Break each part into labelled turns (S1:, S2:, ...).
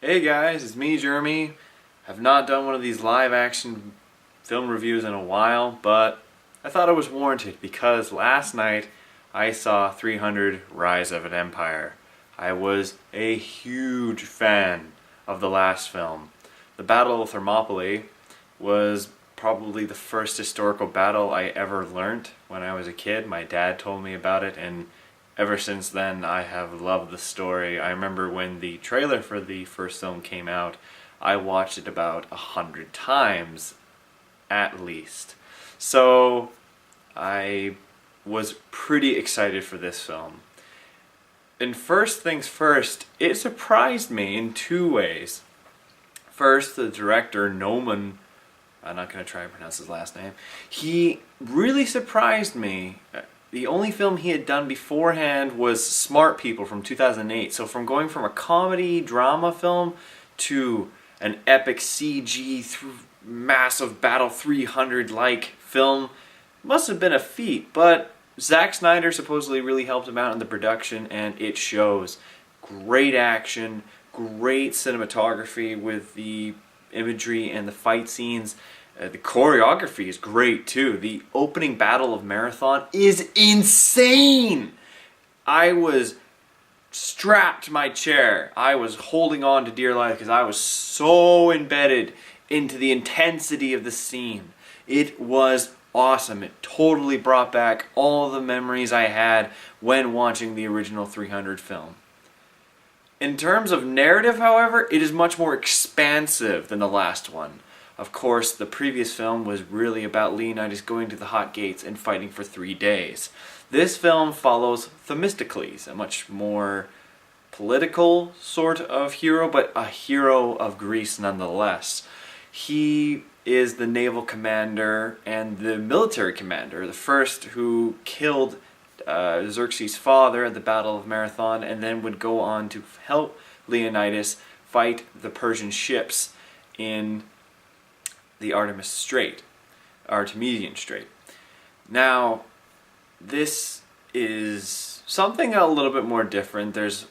S1: Hey guys, it's me, Jeremy. Have not done one of these live action film reviews in a while, but I thought it was warranted because last night I saw 300 Rise of an Empire. I was a huge fan of the last film. The Battle of Thermopylae was probably the first historical battle I ever learnt when I was a kid. My dad told me about it, and ever since then I have loved the story. I remember when the trailer for the first film came out, I watched it about 100 times at least. So I was pretty excited for this film. And first things first, it surprised me in two ways. First, the director, Noman, I'm not going to try and pronounce his last name, he really surprised me. The only film he had done beforehand was Smart People from 2008. So from going from a comedy drama film to an epic CG massive Battle 300-like film must have been a feat. But Zack Snyder supposedly really helped him out in the production, and it shows. Great action, great cinematography with the imagery and the fight scenes. The choreography is great too. The opening battle of Marathon is insane! I was strapped to my chair. I was holding on to dear life because I was so embedded into the intensity of the scene. It was awesome. It totally brought back all the memories I had when watching the original 300 film. In terms of narrative, however, it is much more expansive than the last one. Of course, the previous film was really about Leonidas going to the Hot Gates and fighting for 3 days. This film follows Themistocles, a much more political sort of hero, but a hero of Greece nonetheless. He is the naval commander and the military commander, the first who killed Xerxes' father at the Battle of Marathon, and then would go on to help Leonidas fight the Persian ships in the Artemision Strait. Now, this is something a little bit more different. There's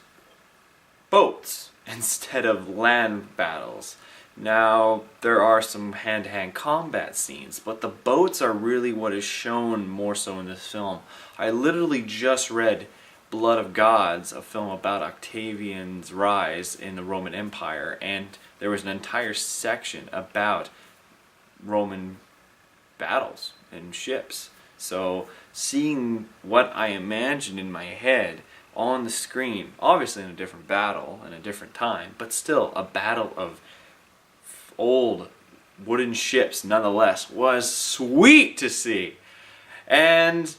S1: boats instead of land battles. Now, there are some hand-to-hand combat scenes, but the boats are really what is shown more so in this film. I literally just read Blood of Gods, a film about Octavian's rise in the Roman Empire, and there was an entire section about Roman battles and ships. So seeing what I imagined in my head on the screen, obviously in a different battle and a different time, but still a battle of old wooden ships nonetheless, was sweet to see. And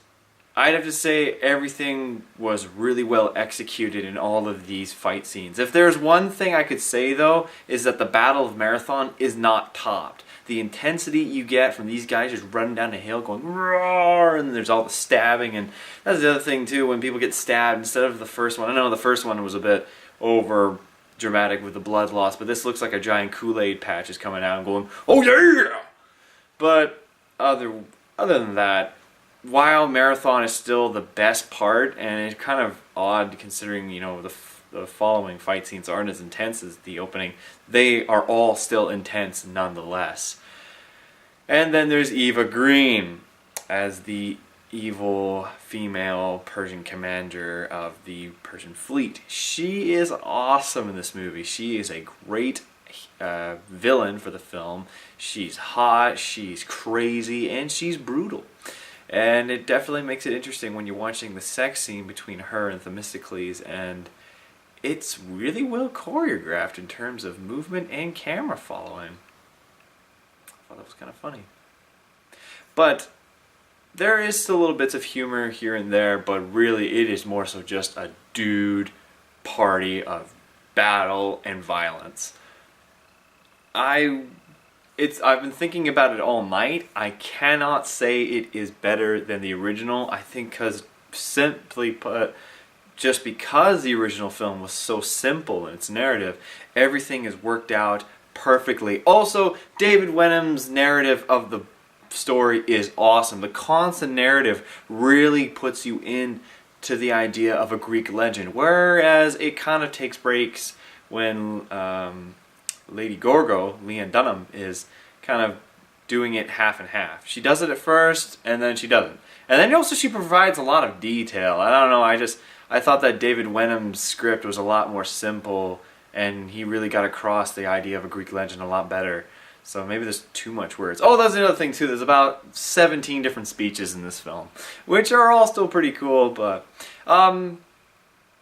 S1: I'd have to say everything was really well executed in all of these fight scenes. If there's one thing I could say though, is that the Battle of Marathon is not topped. The intensity you get from these guys just running down a hill going roar, and there's all the stabbing, and that's the other thing too, when people get stabbed instead of the first one. I know the first one was a bit over dramatic with the blood loss, but this looks like a giant Kool-Aid patch is coming out and going, oh yeah! But other than that, while Marathon is still the best part, and it's kind of odd considering, you know, the following fight scenes aren't as intense as the opening, they are all still intense nonetheless. And then there's Eva Green as the evil female Persian commander of the Persian fleet. She is awesome in this movie. She is a great villain for the film. She's hot, she's crazy, and she's brutal. And it definitely makes it interesting when you're watching the sex scene between her and Themistocles, and it's really well choreographed in terms of movement and camera following. I thought that was kind of funny. But there is still little bits of humor here and there, but really it is more so just a dude party of battle and violence. I've been thinking about it all night. I cannot say it is better than the original. I think simply put, just because the original film was so simple in its narrative, everything is worked out perfectly. Also, David Wenham's narrative of the story is awesome. The constant narrative really puts you in to the idea of a Greek legend, whereas it kind of takes breaks when Lady Gorgo, Leanne Dunham, is kind of doing it half and half. She does it at first, and then she doesn't. And then also she provides a lot of detail. I don't know, I thought that David Wenham's script was a lot more simple, and he really got across the idea of a Greek legend a lot better. So maybe there's too much words. Oh, that's another thing too. There's about 17 different speeches in this film, which are all still pretty cool, but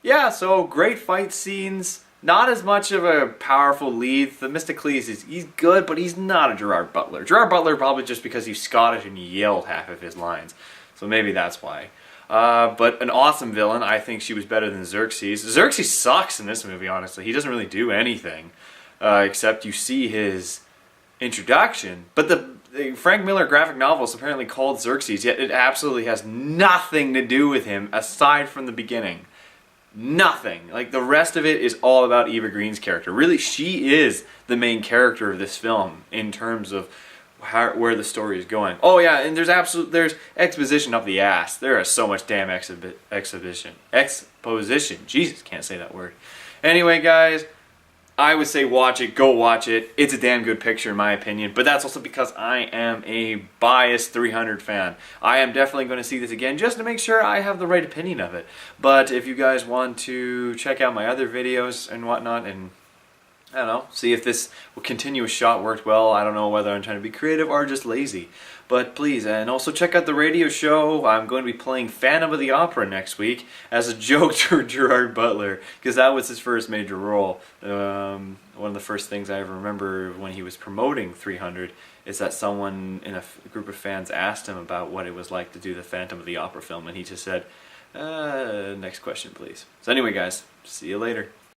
S1: yeah, so great fight scenes. Not as much of a powerful lead. Themistocles he's good, but he's not a Gerard Butler. Gerard Butler probably just because he's Scottish and he yelled half of his lines. So maybe that's why. But an awesome villain. I think she was better than Xerxes. Xerxes sucks in this movie, honestly. He doesn't really do anything. Except you see his introduction. But the Frank Miller graphic novel is apparently called Xerxes, yet it absolutely has nothing to do with him aside from the beginning. Nothing. Like, the rest of it is all about Eva Green's character. Really, she is the main character of this film in terms of where the story is going. Oh yeah, and there's exposition up the ass. There is so much damn exposition. Jesus, can't say that word. Anyway, guys, I would say watch it. Go watch it. It's a damn good picture in my opinion, but that's also because I am a biased 300 fan. I am definitely going to see this again just to make sure I have the right opinion of it. But if you guys want to check out my other videos and whatnot, and I don't know, see if this continuous shot worked well. I don't know whether I'm trying to be creative or just lazy. But please, and also check out the radio show. I'm going to be playing Phantom of the Opera next week as a joke to Gerard Butler, because that was his first major role. One of the first things I ever remember when he was promoting 300 is that someone in a group of fans asked him about what it was like to do the Phantom of the Opera film, and he just said, next question please. So anyway guys, see you later.